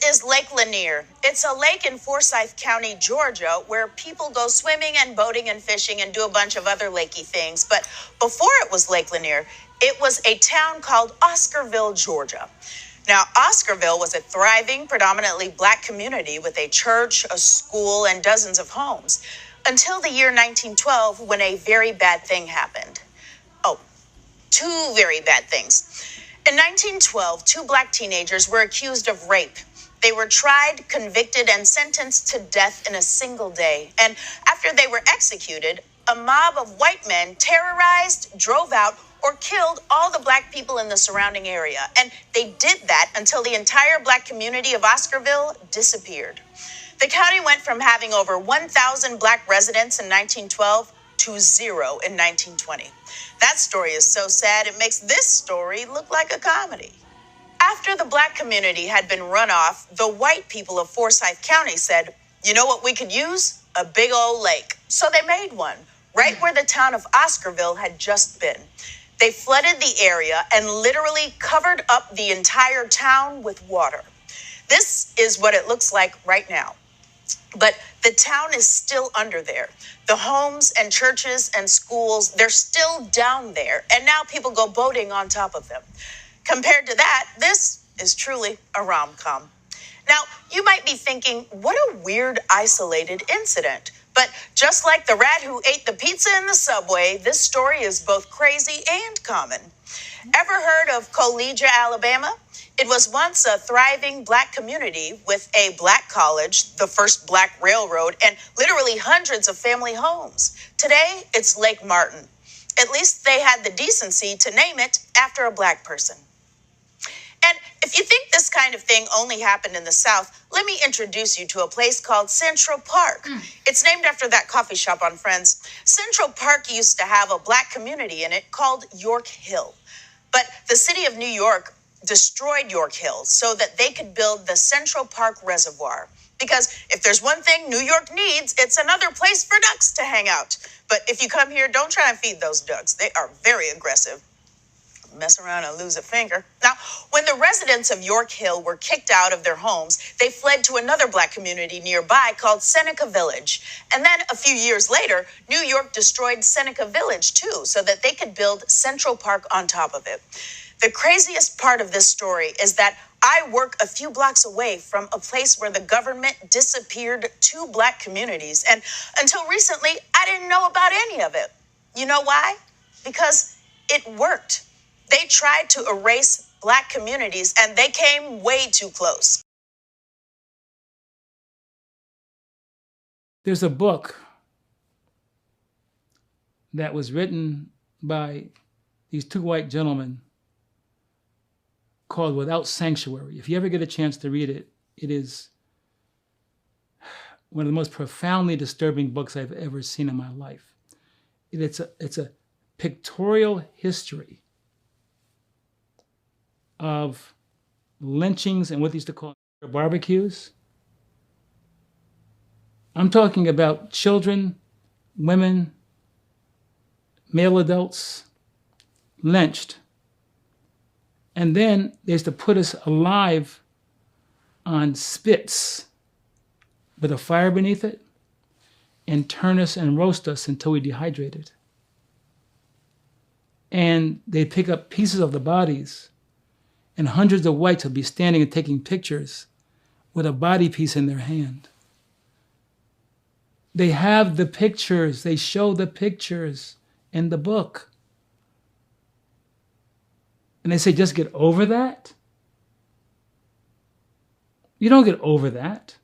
is Lake Lanier. It's a lake in Forsyth County, Georgia, where people go swimming and boating and fishing and do a bunch of other lakey things. But before it was Lake Lanier, it was a town called Oscarville, Georgia. Now, Oscarville was a thriving, predominantly black community with a church, a school, and dozens of homes, until the year 1912, when a very bad thing happened. Oh, two very bad things. In 1912, two black teenagers were accused of rape. They were tried, convicted, and sentenced to death in a single day. And after they were executed, a mob of white men terrorized, drove out, or killed all the black people in the surrounding area. And they did that until the entire black community of Oscarville disappeared. The county went from having over 1,000 black residents in 1912 to 0 in 1920. That story is so sad, it makes this story look like a comedy. After the black community had been run off, the white people of Forsyth County said, you know what we could use? A big old lake. So they made one, right where the town of Oscarville had just been. They flooded the area and literally covered up the entire town with water. This is what it looks like right now. But the town is still under there. The homes and churches and schools, they're still down there. And now people go boating on top of them. Compared to that, this is truly a rom-com. Now, you might be thinking, what a weird, isolated incident. But just like the rat who ate the pizza in the subway, this story is both crazy and common. Ever heard of Collegia, Alabama? It was once a thriving black community with a black college, the first black railroad, and literally hundreds of family homes. Today, it's Lake Martin. At least they had the decency to name it after a black person. And if you think this kind of thing only happened in the South, let me introduce you to a place called Central Park. It's named after that coffee shop on Friends. Central Park used to have a black community in it called York Hill. But the city of New York destroyed York Hill so that they could build the Central Park Reservoir. Because if there's one thing New York needs, it's another place for ducks to hang out. But if you come here, don't try and feed those ducks. They are very aggressive. Mess around and lose a finger. Now, when the residents of York Hill were kicked out of their homes, they fled to another black community nearby called Seneca Village. And then a few years later, New York destroyed Seneca Village too, so that they could build Central Park on top of it. The craziest part of this story is that I work a few blocks away from a place where the government disappeared two black communities. And until recently, I didn't know about any of it. You know why? Because it worked. They tried to erase black communities, and they came way too close. There's a book that was written by these two white gentlemen called Without Sanctuary. If you ever get a chance to read it, it is one of the most profoundly disturbing books I've ever seen in my life. It's a pictorial history of lynchings and what they used to call barbecues. I'm talking about children, women, male adults lynched. And then they used to put us alive on spits with a fire beneath it and turn us and roast us until we dehydrated. And they'd pick up pieces of the bodies, and hundreds of whites would be standing and taking pictures with a body piece in their hand. They have the pictures, they show the pictures in the book. And they say, just get over that? You don't get over that.